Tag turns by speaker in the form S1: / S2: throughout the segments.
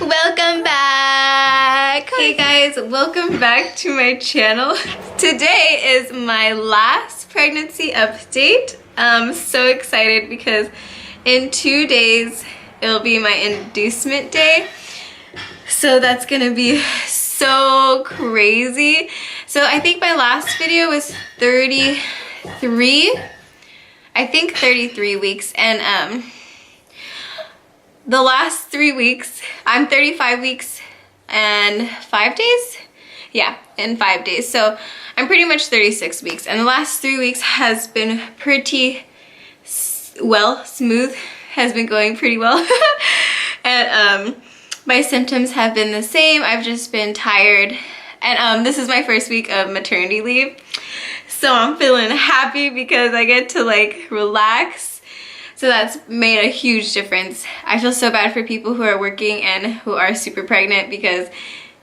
S1: Welcome back. Hey guys, welcome back to my channel. Today is my last pregnancy update. I'm so excited because in 2 days it'll be my inducement day. So that's gonna be so crazy. So I think my last video was 33. I think 33 weeks, and the last 3 weeks, I'm 35 weeks and 5 days? Yeah, in 5 days. So I'm pretty much 36 weeks, and the last 3 weeks has been pretty smooth, has been going pretty well. And my symptoms have been the same. I've just been tired, and this is my first week of maternity leave. So I'm feeling happy because I get to like relax. So that's made a huge difference. I feel so bad for people who are working and who are super pregnant because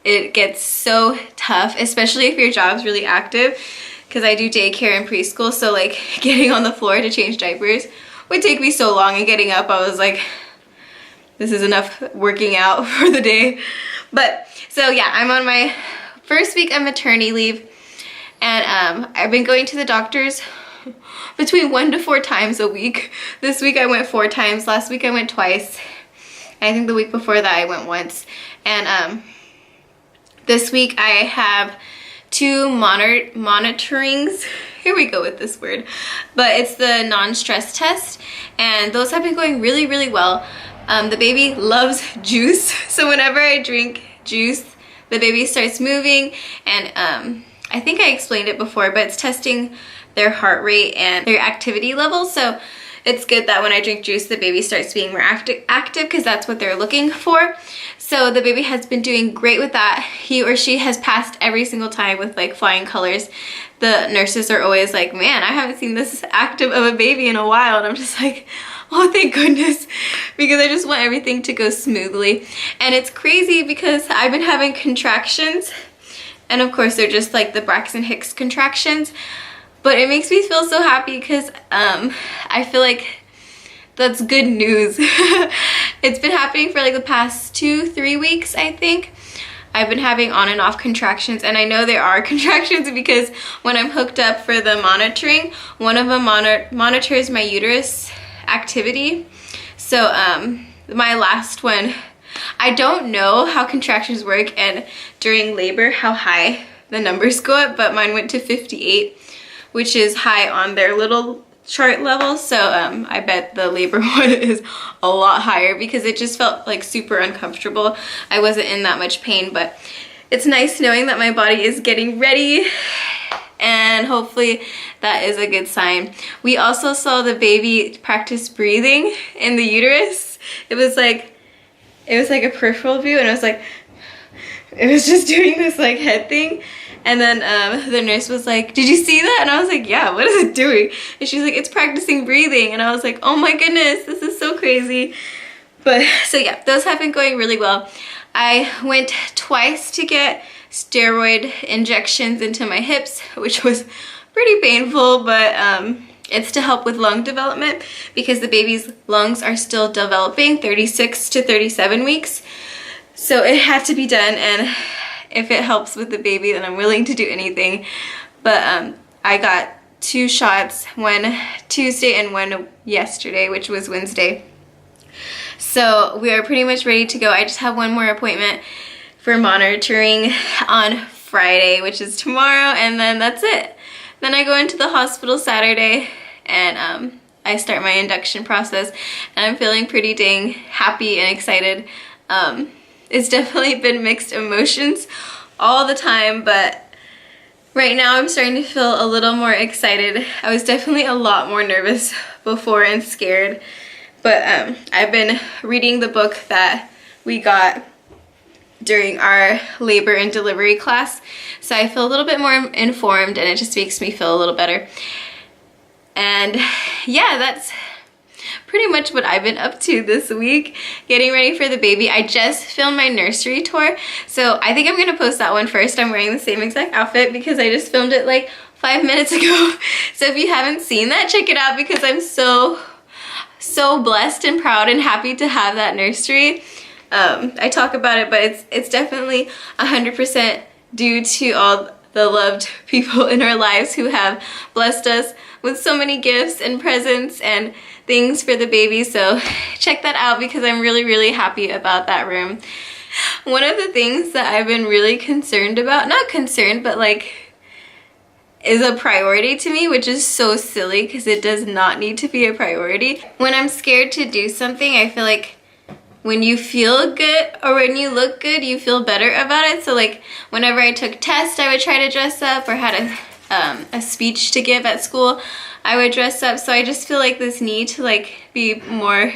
S1: it gets so tough, especially if your job's really active, because I do daycare and preschool. So like getting on the floor to change diapers would take me so long, and getting up, I was like, this is enough working out for the day. But so yeah, I'm on my first week of maternity leave. And I've been going to the doctors between 1 to 4 times a week. This week I went 4 times. Last week I went twice. And I think the week before that I went once. And this week I have 2 monitorings. Here we go with this word. But it's the non-stress test. And those have been going really, really well. The baby loves juice. So whenever I drink juice, the baby starts moving, and I think I explained it before, but it's testing their heart rate and their activity levels. So it's good that when I drink juice, the baby starts being more active because that's what they're looking for. So the baby has been doing great with that. He or she has passed every single time with like flying colors. The nurses are always like, man, I haven't seen this active of a baby in a while. And I'm just like, oh, thank goodness, because I just want everything to go smoothly. And it's crazy because I've been having contractions. And of course, they're just like the Braxton Hicks contractions. But it makes me feel so happy because I feel like that's good news. It's been happening for like the past 2-3 weeks, I think. I've been having on and off contractions, and I know there are contractions because when I'm hooked up for the monitoring, one of them monitors my uterus activity. So my last one, I don't know how contractions work and during labor how high the numbers go up, but mine went to 58, which is high on their little chart level. So I bet the labor one is a lot higher because it just felt like super uncomfortable. I wasn't in that much pain, but it's nice knowing that my body is getting ready, and hopefully that is a good sign. We also saw the baby practice breathing in the uterus. It was like a peripheral view, and it was just doing this like head thing. And then the nurse was like, did you see that? And I was like, yeah, what is it doing? And she's like, it's practicing breathing. And I was like, oh my goodness, this is so crazy. But so yeah, those have been going really well. I went twice to get steroid injections into my hips, which was pretty painful, but it's to help with lung development because the baby's lungs are still developing 36 to 37 weeks. So it had to be done, and if it helps with the baby, then I'm willing to do anything. But I got 2 shots, one Tuesday and one yesterday, which was Wednesday. So we are pretty much ready to go. I just have one more appointment for monitoring on Friday, which is tomorrow, and then that's it. Then I go into the hospital Saturday, and I start my induction process, and I'm feeling pretty dang happy and excited. It's definitely been mixed emotions all the time, but right now I'm starting to feel a little more excited. I was definitely a lot more nervous before and scared, but I've been reading the book that we got during our labor and delivery class, so I feel a little bit more informed, and it just makes me feel a little better. And yeah, that's pretty much what I've been up to this week, getting ready for the baby. I just filmed my nursery tour, so I think I'm gonna post that one first. I'm wearing the same exact outfit because I just filmed it like 5 minutes ago. So if you haven't seen that, check it out because I'm so blessed and proud and happy to have that nursery. I talk about it, but it's definitely 100% due to all the loved people in our lives who have blessed us with so many gifts and presents and things for the baby. So check that out because I'm really, really happy about that room. One of the things that I've been really concerned about, not concerned, but like is a priority to me, which is so silly because it does not need to be a priority. When I'm scared to do something, I feel like when you feel good or when you look good, you feel better about it. So like whenever I took tests, I would try to dress up, or had a speech to give at school, I would dress up. So I just feel like this need to like be more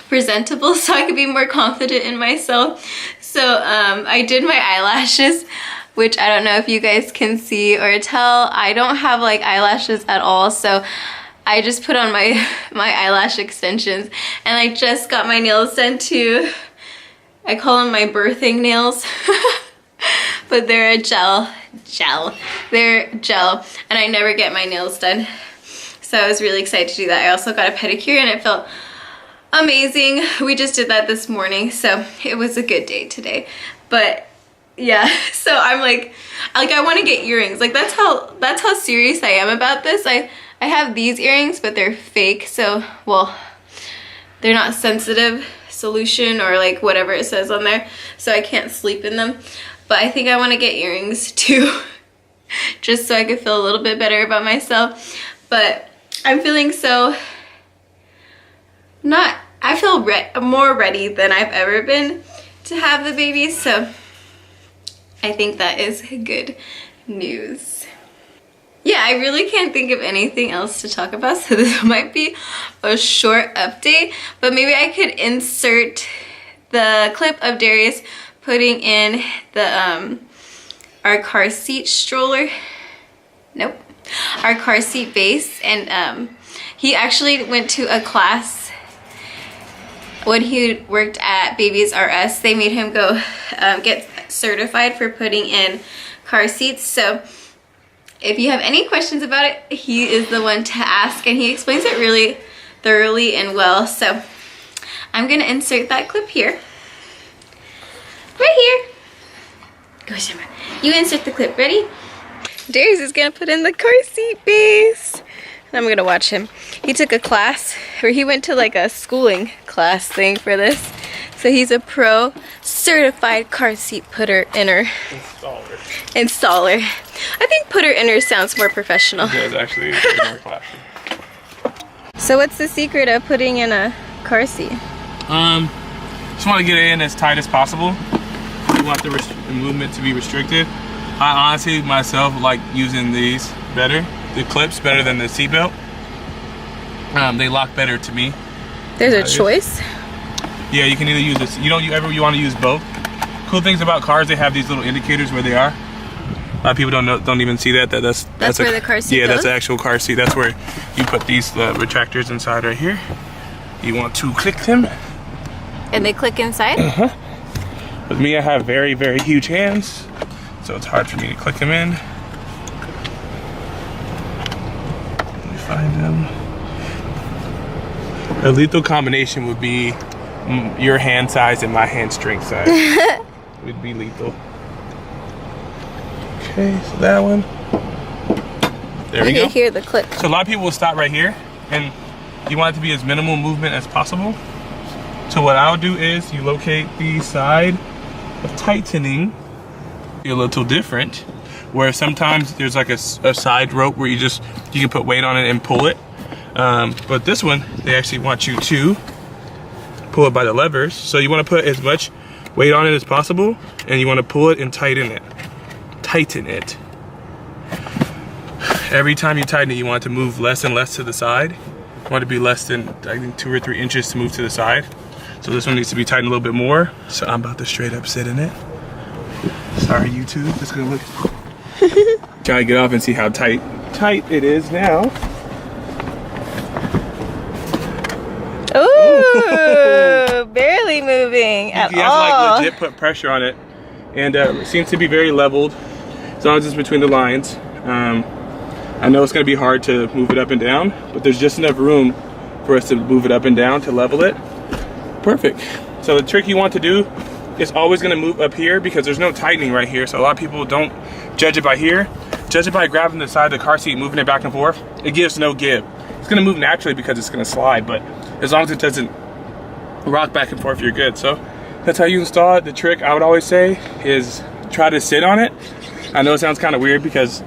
S1: presentable so I could be more confident in myself. So I did my eyelashes, which I don't know if you guys can see or tell. I don't have like eyelashes at all, so I just put on my eyelash extensions, and I just got my nails done too. I call them my birthing nails, but they're a gel. They're gel, and I never get my nails done. So I was really excited to do that. I also got a pedicure and it felt amazing. We just did that this morning, so it was a good day today. But yeah, so I'm like I want to get earrings. Like that's how serious I am about this. I have these earrings, but they're fake, so well, they're not sensitive solution or like whatever it says on there, so I can't sleep in them. But I think I want to get earrings too, just so I could feel a little bit better about myself. But I'm feeling so I feel more ready than I've ever been to have the baby, so I think that is good news. Yeah, I really can't think of anything else to talk about, so this might be a short update, but maybe I could insert the clip of Darius putting in the our car seat stroller. Nope. Our car seat base, and he actually went to a class when he worked at Babies R Us. They made him go get certified for putting in car seats. So if you have any questions about it, he is the one to ask, and he explains it really thoroughly and well. So I'm gonna insert that clip here. Right here. Go, Shimmer. You insert the clip. Ready? Darius is gonna put in the car seat base. And I'm gonna watch him. He took a class, or he went to like a schooling class thing for this. So he's a pro certified car seat putter inner. Installer. I think putter inner sounds more professional.
S2: It does actually. It's more classy.
S1: So what's the secret of putting in a car seat?
S2: Just want to get it in as tight as possible. You want the movement to be restricted. I honestly myself like using these better. The clips better than the seatbelt. They lock better to me.
S1: There's a choice?
S2: Yeah, you can either use this. You want to use both. Cool things about cars, they have these little indicators where they are. A lot of people don't even see that. That's
S1: where the car seat
S2: goes?
S1: that's
S2: the actual car seat. That's where you put these retractors inside right here. You want to click them.
S1: And they click inside?
S2: Uh-huh. With me, I have very, very huge hands, so it's hard for me to click them in. Let me find them. A lethal combination would be your hand size and my hand strength size. Would be lethal. Okay, so that one. There we go.
S1: You can hear the click.
S2: So a lot of people will stop right here, and you want it to be as minimal movement as possible. So what I'll do is you locate the side of tightening. A little different, where sometimes there's like a side rope where you can put weight on it and pull it. But this one, they actually want you to pull it by the levers. So you want to put as much weight on it as possible, and you want to pull it and tighten it. Tighten it. Every time you tighten it, you want it to move less and less to the side. You want it to be less than, I think, 2 or 3 inches to move to the side. So this one needs to be tightened a little bit more. So I'm about to straight up sit in it. Sorry, YouTube. It's gonna look. Try to get off and see how tight it is now.
S1: Ooh, barely moving at all.
S2: You have to like legit put pressure on it, and it seems to be very leveled as long as it's between the lines. I know it's gonna be hard to move it up and down, but there's just enough room for us to move it up and down to level it. Perfect. So the trick you want to do is always gonna move up here because there's no tightening right here. So a lot of people don't judge it by here. Judge it by grabbing the side of the car seat, moving it back and forth. It gives no give. It's gonna move naturally because it's gonna slide, but as long as it doesn't rock back and forth, you're good. So that's how you install it. The trick I would always say is try to sit on it. I know it sounds kind of weird because,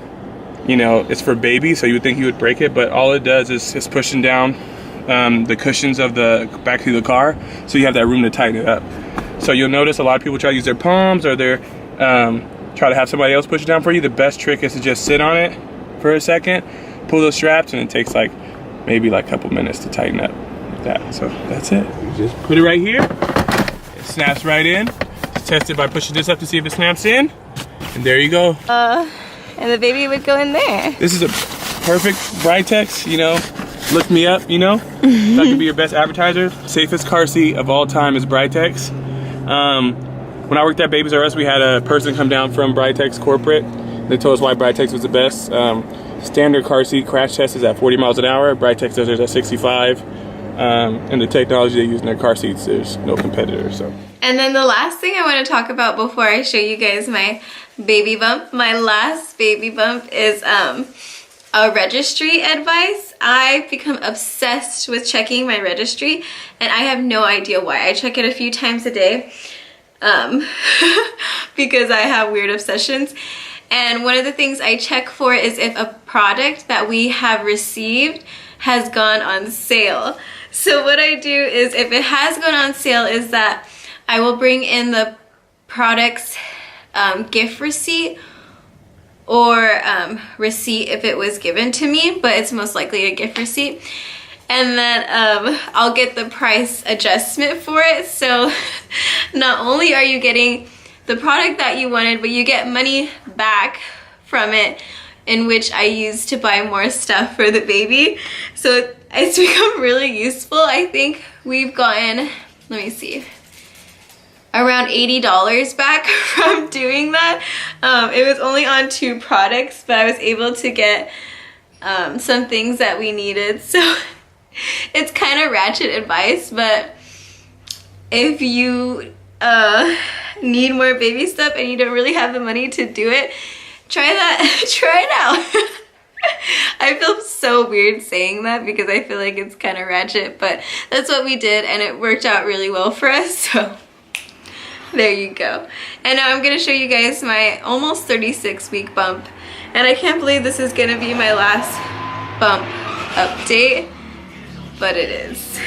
S2: you know, it's for babies, so you would think you would break it, but all it does is just pushing down the cushions of the back of the car, so you have that room to tighten it up. So you'll notice a lot of people try to use their palms or their try to have somebody else push it down for you. The best trick is to just sit on it for a second, pull those straps, and it takes like maybe like a couple minutes to tighten up like that. So that's it. You just put it right here. It snaps right in. Just test it by pushing this up to see if it snaps in, and there you go.
S1: And the baby would go in there.
S2: This is a perfect Britex, you know. Look me up, you know. That could be your best advertiser. Safest car seat of all time is Britex. When I worked at Babies R Us, we had a person come down from Britex corporate. They told us why Britex was the best. Standard car seat crash test is at 40 miles an hour. Britex does theirs at 65. And the technology they use in their car seats, there's no competitor. So.
S1: And then the last thing I want to talk about before I show you guys my baby bump, my last baby bump is a registry advice. I've become obsessed with checking my registry, and I have no idea why. I check it a few times a day because I have weird obsessions. And one of the things I check for is if a product that we have received has gone on sale. So what I do is, if it has gone on sale, is that I will bring in the product's gift receipt or receipt if it was given to me, but it's most likely a gift receipt. And then I'll get the price adjustment for it. So not only are you getting the product that you wanted, but you get money back from it, in which I use to buy more stuff for the baby. So it's become really useful. I think we've gotten, let me see, around $80 back from doing that. It was only on 2 products, but I was able to get some things that we needed. So it's kind of ratchet advice, but if you need more baby stuff and you don't really have the money to do it, try that. Try it out. I feel so weird saying that because I feel like it's kind of ratchet, but that's what we did, and it worked out really well for us. So there you go. And now I'm gonna show you guys my almost 36-week bump, and I can't believe this is gonna be my last bump update, but it is.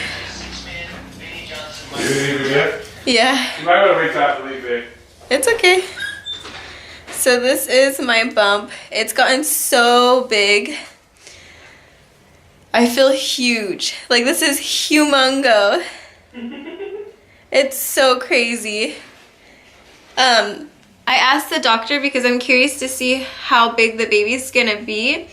S1: Yeah.
S2: You might want to wait till after leave it.
S1: It's okay. So this is my bump. It's gotten so big. I feel huge. Like, this is humongo. It's so crazy. I asked the doctor because I'm curious to see how big the baby's gonna be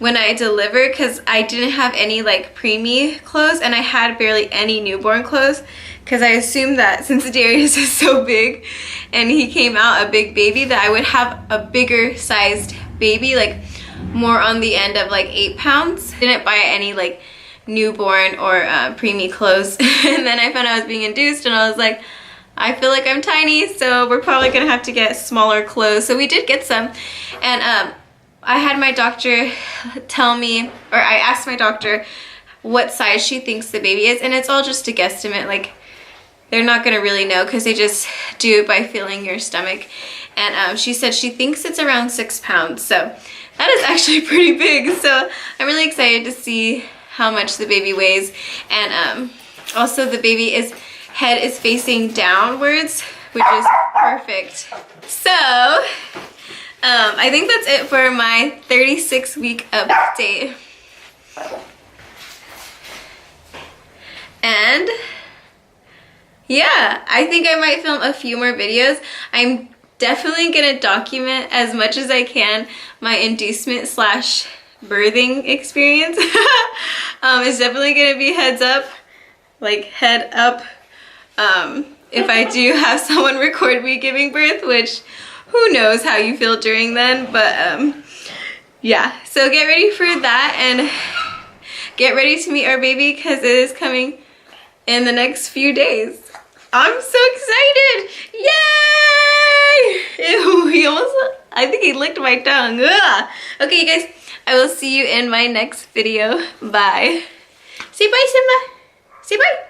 S1: when I deliver, because I didn't have any like preemie clothes, and I had barely any newborn clothes, because I assumed that since Darius is so big and he came out a big baby, that I would have a bigger sized baby, like more on the end of like 8 pounds. Didn't buy any like newborn or preemie clothes. And then I found out I was being induced, and I was like, I feel like I'm tiny, so we're probably gonna have to get smaller clothes. So we did get some, and I had my doctor tell me, or I asked my doctor what size she thinks the baby is, and it's all just a guesstimate. Like, they're not gonna really know because they just do it by feeling your stomach. And she said she thinks it's around 6 pounds, so that is actually pretty big. So I'm really excited to see how much the baby weighs. And also the baby's head is facing downwards, which is perfect. So I think that's it for my 36-week update. And yeah, I think I might film a few more videos. I'm definitely gonna document as much as I can my inducement slash birthing experience. It's definitely gonna be heads up, like head up, if I do have someone record me giving birth, which who knows how you feel during then, but yeah, so get ready for that, and get ready to meet our baby because it is coming in the next few days. I'm so excited! Yay! Ew, he almost, I think he licked my tongue. Ugh. Okay, you guys, I will see you in my next video. Bye. Say bye, Simba. Say bye.